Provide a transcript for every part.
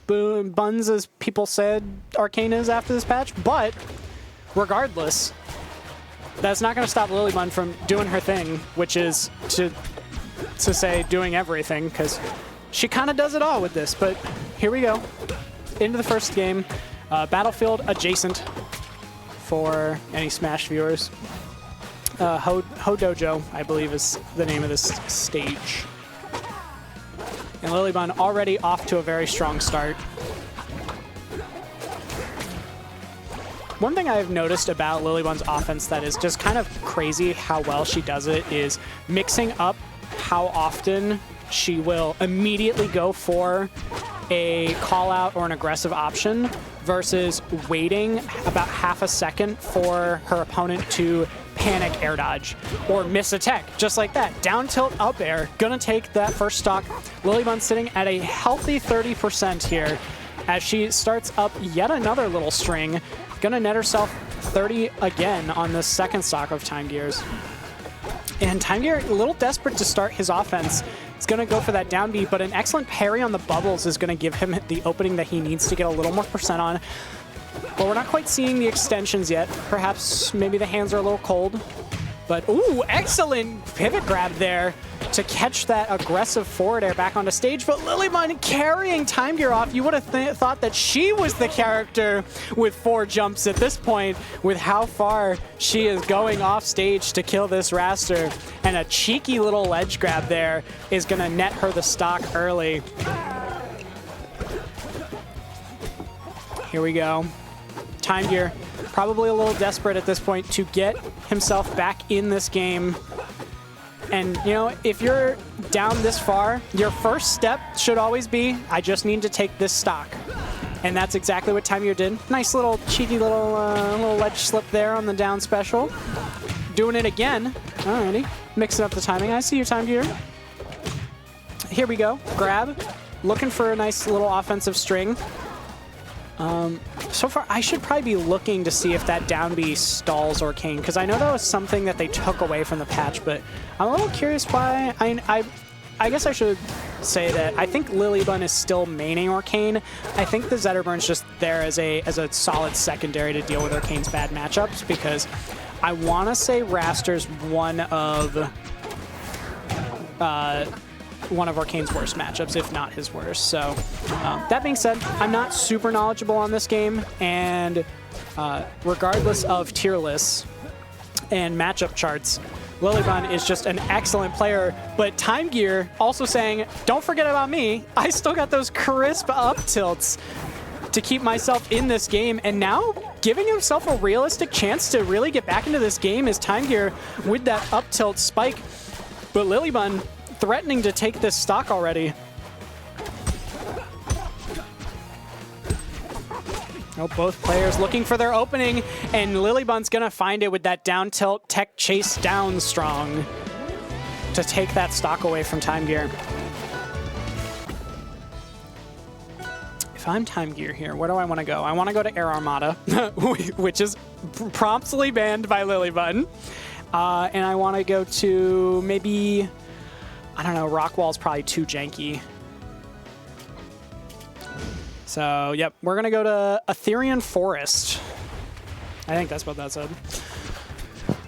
buns as people said Orcane is after this patch, but regardless, that's not going to stop Lilybunn from doing her thing, which is to say doing everything, because she kind of does it all with this. But here we go, into the first game. Battlefield adjacent for any Smash viewers. Ho Dojo, I believe, is the name of this stage. And Lilybunn already off to a very strong start. One thing I've noticed about Lilybunn's offense that is just kind of crazy how well she does it is mixing up how often she will immediately go for a call out or an aggressive option versus waiting about half a second for her opponent to panic air dodge or miss a tech, just like that. Down tilt, up air, gonna take that first stock. Lilybunn sitting at a healthy 30% here as she starts up yet another little string. Gonna net herself 30 again on the second stock of TimeGear's. And TimeGear, a little desperate to start his offense. He's going to go for that down B, but an excellent parry on the bubbles is going to give him the opening that he needs to get a little more percent on. But we're not quite seeing the extensions yet. Perhaps maybe the hands are a little cold. But, ooh, excellent pivot grab there to catch that aggressive forward air back onto stage. But Lilybunn carrying TimeGear off. You would have thought that she was the character with 4 jumps at this point with how far she is going off stage to kill this Wrastor. And a cheeky little ledge grab there is going to net her the stock early. Here we go. TimeGear probably a little desperate at this point to get himself back in this game. And, you know, if you're down this far, your first step should always be, I just need to take this stock. And that's exactly what TimeGear did. Nice little cheeky little ledge slip there on the down special. Doing it again. Alrighty. Mixing up the timing. I see your TimeGear. Here we go. Grab. Looking for a nice little offensive string. So far, I should probably be looking to see if that down B stalls Orcane, because I know that was something that they took away from the patch, but I'm a little curious why. I guess I should say that I think Lilybunn is still maining Orcane. I think the Zetterburn's just there as a solid secondary to deal with Orcane's bad matchups, because I want to say Wrastor's one of Orcane's worst matchups, if not his worst. So that being said, I'm not super knowledgeable on this game, and regardless of tier lists and matchup charts, Lilybunn is just an excellent player. But TimeGear also saying, don't forget about me. I still got those crisp up tilts to keep myself in this game, and now giving himself a realistic chance to really get back into this game is TimeGear with that up tilt spike. But Lilybunn threatening to take this stock already. Oh, both players looking for their opening, and Lilybunn's gonna find it with that down tilt tech chase down strong to take that stock away from TimeGear. If I'm TimeGear here, where do I want to go? I want to go to Air Armada, which is promptly banned by Lilybunn. And I want to go to maybe, I don't know, Rockwall's probably too janky. So, yep, we're going to go to Etherean Forest. I think that's what that said.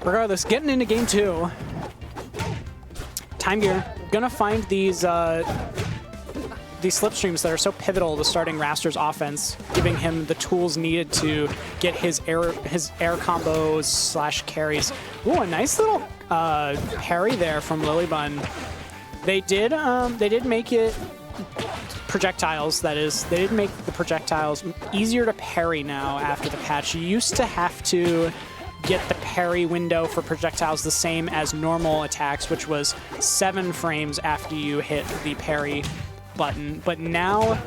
Regardless, getting into game 2. TimeGear going to find these slipstreams that are so pivotal to starting Wrastor's offense, giving him the tools needed to get his air combos slash carries. Ooh, a nice little parry there from Lilybunn. They did make it projectiles, that is. They did make the projectiles easier to parry now after the patch. You used to have to get the parry window for projectiles the same as normal attacks, which was 7 frames after you hit the parry button. But now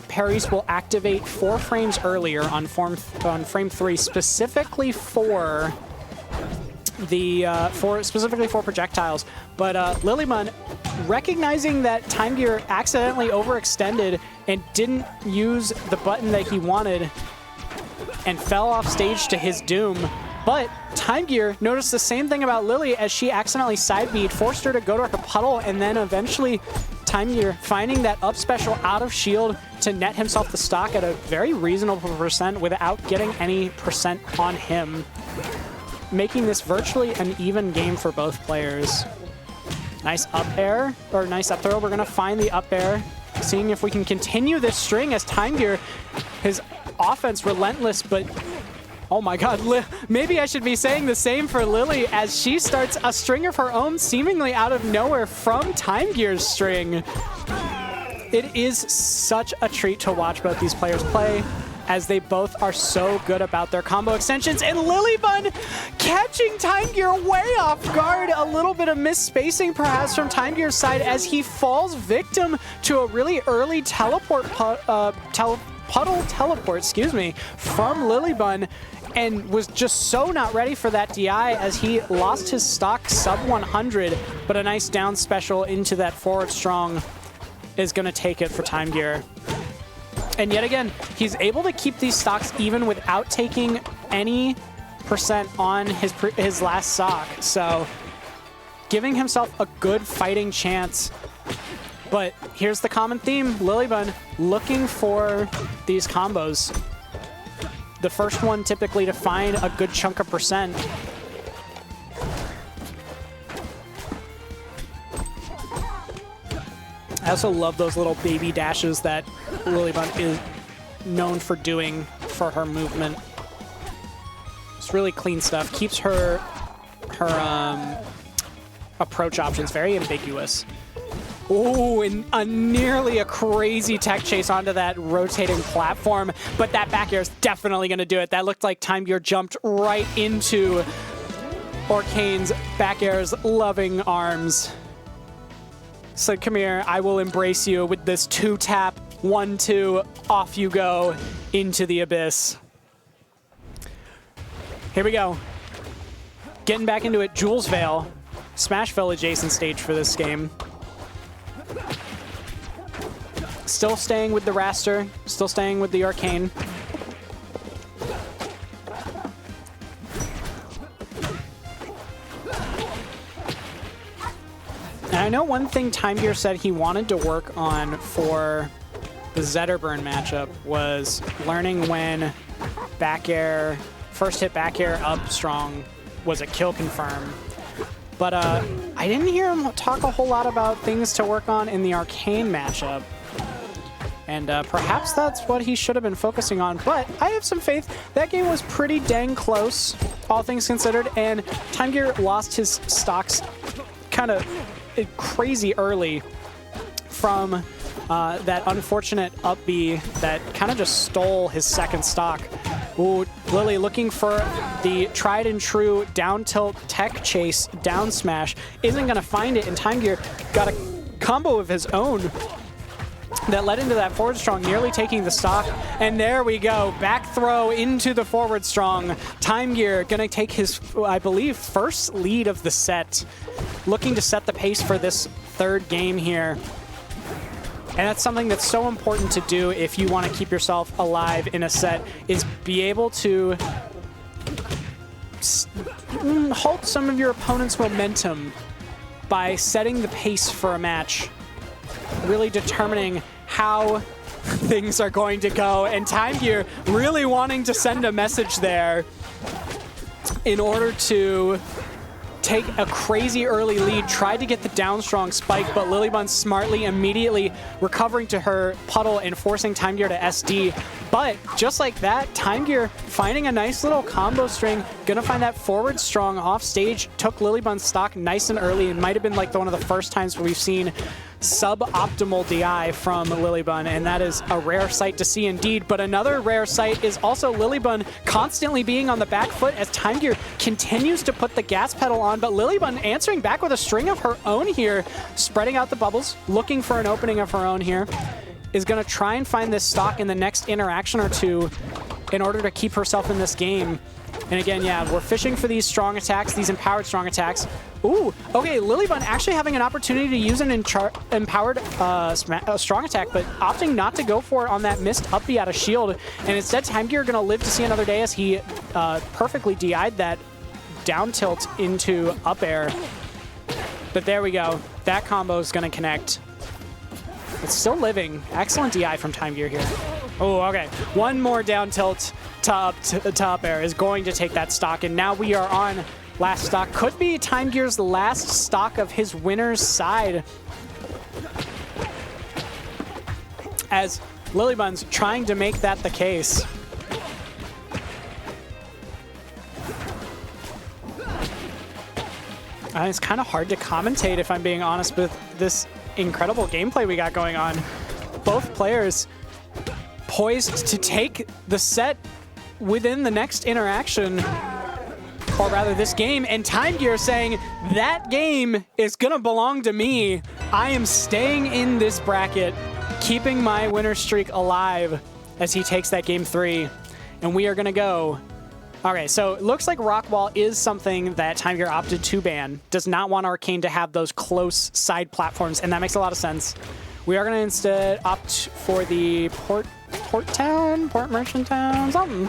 parries will activate 4 frames earlier on frame 3, specifically for the specifically for projectiles. But Lilybunn, recognizing that TimeGear accidentally overextended and didn't use the button that he wanted and fell off stage to his doom. But TimeGear noticed the same thing about Lily as she accidentally side beat, forced her to go to her puddle, and then eventually TimeGear finding that up special out of shield to net himself the stock at a very reasonable percent without getting any percent on him, making this virtually an even game for both players. Nice up air, or nice up throw. We're going to find the up air, seeing if we can continue this string as TimeGear, his offense relentless, but oh my god, maybe I should be saying the same for Lily as she starts a string of her own seemingly out of nowhere from TimeGear's string. It is such a treat to watch both these players play, as they both are so good about their combo extensions. And Lilybunn catching TimeGear way off guard. A little bit of misspacing perhaps from TimeGear's side as he falls victim to a really early teleport, puddle teleport, excuse me, from Lilybunn, and was just so not ready for that DI as he lost his stock sub 100, but a nice down special into that forward strong is going to take it for TimeGear. And yet again, he's able to keep these stocks even without taking any percent on his last stock. So giving himself a good fighting chance. But here's the common theme, Lilybunn looking for these combos. The first one typically to find a good chunk of percent. I also love those little baby dashes that Lilybunn is known for doing for her movement. It's really clean stuff. Keeps her approach options very ambiguous. Oh, and nearly a crazy tech chase onto that rotating platform, but that back air is definitely going to do it. That looked like TimeGear jumped right into Orcane's back air's loving arms. So come here, I will embrace you with this 2-tap, 1-2, off you go into the abyss. Here we go. Getting back into it, Jules Vale. Smashville adjacent stage for this game. Still staying with the Wrastor, still staying with the Orcane. And I know one thing TimeGear said he wanted to work on for the Zetterburn matchup was learning when back air, first hit back air up strong was a kill confirm. But I didn't hear him talk a whole lot about things to work on in the Orcane matchup. And perhaps that's what he should have been focusing on. But I have some faith. That game was pretty dang close, all things considered. And TimeGear lost his stocks kind of crazy early from that unfortunate up B that kind of just stole his second stock. Ooh, Lily looking for the tried and true down tilt tech chase down smash. Isn't going to find it, and TimeGear got a combo of his own that led into that forward strong, nearly taking the stock. And there we go, back throw into the forward strong. TimeGear gonna take his, I believe, first lead of the set. Looking to set the pace for this third game here. And that's something that's so important to do if you want to keep yourself alive in a set, is be able to halt some of your opponent's momentum by setting the pace for a match. Really determining how things are going to go, and TimeGear really wanting to send a message there in order to take a crazy early lead, tried to get the down strong spike, but Lilybunn smartly immediately recovering to her puddle and forcing TimeGear to SD. But just like that, TimeGear finding a nice little combo string, gonna find that forward strong off stage, took Lilybunn's stock nice and early, and might have been like one of the first times where we've seen suboptimal DI from Lilybunn, and that is a rare sight to see indeed. But another rare sight is also Lilybunn constantly being on the back foot as TimeGear continues to put the gas pedal on, but Lilybunn answering back with a string of her own here, spreading out the bubbles, looking for an opening of her own here, is going to try and find this stock in the next interaction or two in order to keep herself in this game. And again, yeah, we're fishing for these strong attacks, these empowered strong attacks. Ooh, okay, Lilybunn actually having an opportunity to use an empowered strong attack, but opting not to go for it on that missed up B out of shield. And instead, TimeGear going to live to see another day as he perfectly DI'd that down tilt into up air. But there we go. That combo is going to connect. It's still living. Excellent DI from TimeGear here. Oh, okay. One more down tilt to up air is going to take that stock, and now we are on last stock. Could be TimeGear's last stock of his winner's side, as Lilybunn's trying to make that the case. It's kind of hard to commentate, if I'm being honest, with this incredible gameplay we got going on. Both players poised to take the set within the next interaction, or rather this game, and TimeGear saying, that game is gonna belong to me. I am staying in this bracket, keeping my winner streak alive, as he takes that game 3. And we are gonna go. Okay, so it looks like rock wall is something that TimeGear opted to ban. Does not want Orcane to have those close side platforms, and that makes a lot of sense. We are going to instead opt for the port merchant town, something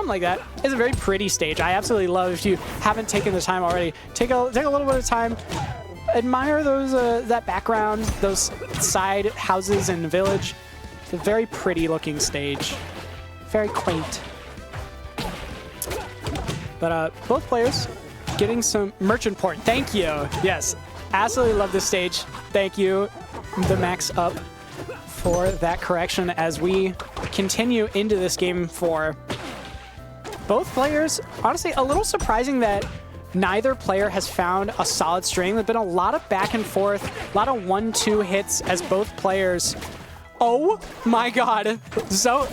like that. It's a very pretty stage. I absolutely love, if you haven't taken the time already, take a little bit of time, admire those that background, those side houses and village. It's a very pretty looking stage, very quaint. But both players getting some merchant port. Thank you. Yes, absolutely love this stage. Thank you, the Max Up, for that correction as we continue into this game 4. Both players, honestly, a little surprising that neither player has found a solid string. There's been a lot of back and forth, a lot of 1-2 hits as both players. Oh my god. So,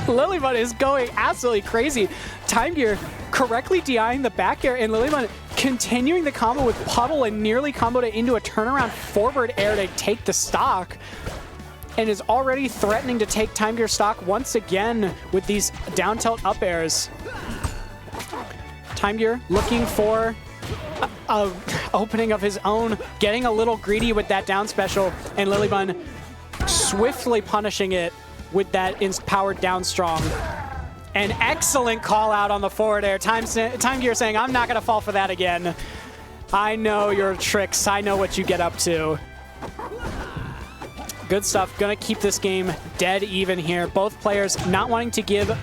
Lilybunn is going absolutely crazy. TimeGear correctly DIing the back air, and Lilybunn continuing the combo with Puddle and nearly comboed it into a turnaround forward air to take the stock, and is already threatening to take TimeGear stock once again with these down tilt up airs. TimeGear looking for a opening of his own, getting a little greedy with that down special, and Lilybunn swiftly punishing it with that powered down strong. An excellent call out on the forward air. TimeGear saying, I'm not going to fall for that again. I know your tricks. I know what you get up to. Good stuff. Going to keep this game dead even here. Both players not wanting to give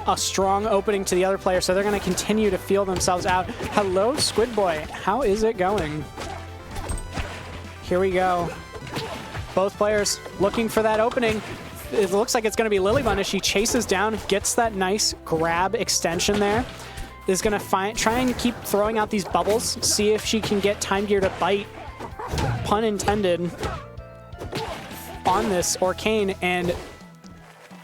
a strong opening to the other player, so they're going to continue to feel themselves out. Hello, Squid Boy. How is it going? Here we go. Both players looking for that opening. It looks like it's going to be Lilybunn as she chases down, gets that nice grab extension there. Is going to try and keep throwing out these bubbles, see if she can get TimeGear to bite, pun intended, on this Orcane, and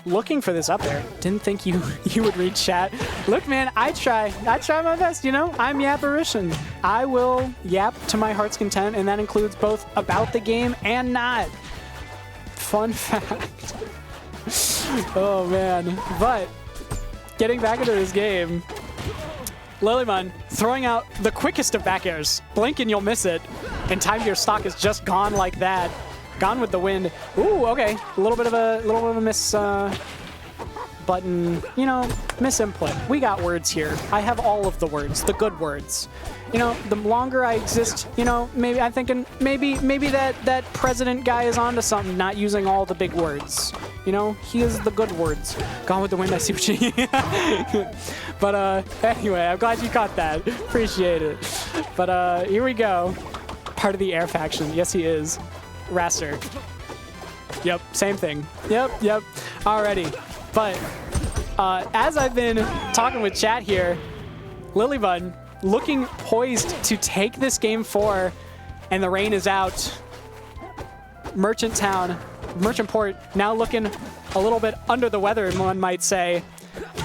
looking for this up there. Didn't think you would read chat. Look, man, I try my best, you know? I'm Yapparition. I will yap to my heart's content, and that includes both about the game and not. Fun fact. Oh, man. But getting back into this game, Lilybunn throwing out the quickest of back airs. Blink and you'll miss it. And TimeGear stock is just gone like that. Gone with the wind. Ooh, okay. A little bit of a miss button, you know, misinput. We got words here. I have all of the words, the good words. You know, the longer I exist, you know, maybe I'm thinking maybe that president guy is onto something, not using all the big words. You know, he is the good words. Gone with the wind, I see what you But anyway, I'm glad you caught that. Appreciate it. But here we go. Part of the air faction. Yes, he is. Wrastor. Yep, same thing. Yep. Alrighty. But as I've been talking with chat here, Lilybunn looking poised to take this game 4, and the rain is out. Merchant Port now looking a little bit under the weather, one might say.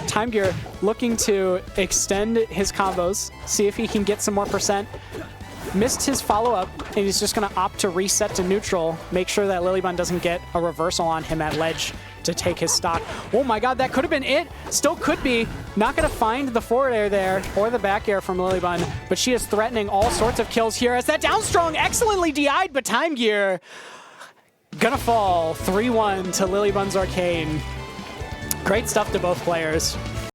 TimeGear looking to extend his combos, see if he can get some more percent. Missed his follow-up, and he's just going to opt to reset to neutral, make sure that Lilybunn doesn't get a reversal on him at ledge to take his stock. Oh my god, that could have been it. Still could be. Not going to find the forward air there or the back air from Lilybunn, but she is threatening all sorts of kills here as that down strong excellently DI'd, but TimeGear gonna fall 3-1 to Lilybunn's Orcane. Great stuff to both players.